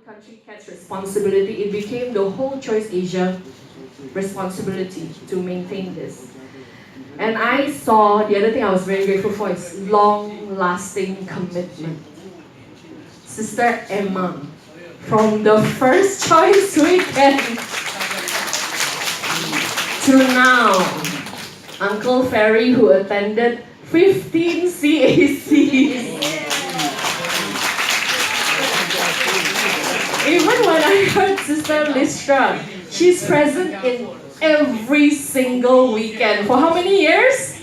country catch responsibility, it became the whole Choice Asia responsibility to maintain this. And I saw, the other thing I was very grateful for is long-lasting commitment. Sister Emma, from the first Choice weekend to now, Uncle Ferry, who attended 15 CACs. Even when I heard Sister Listra, she's present in every single weekend. For how many years?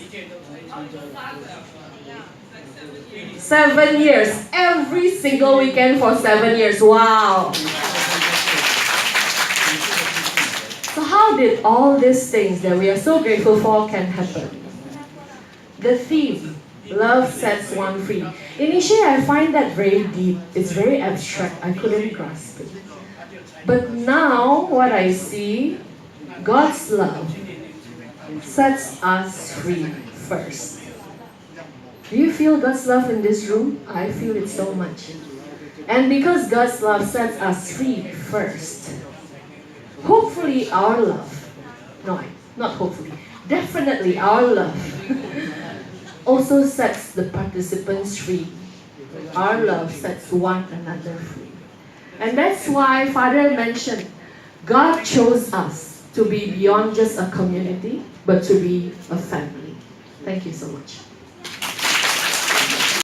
7 years. Every single weekend for 7 years. Wow. So how did all these things that we are so grateful for can happen? The theme, love sets one free. Initially, I find that very deep. It's very abstract. I couldn't grasp it. But now, what I see, God's love sets us free first. Do you feel God's love in this room? I feel it so much. And because God's love sets us free first, hopefully our love, no, not hopefully, definitely our love also sets the participants free. Our love sets one another free. And that's why Father mentioned God chose us to be beyond just a community, but to be a family. Thank you so much.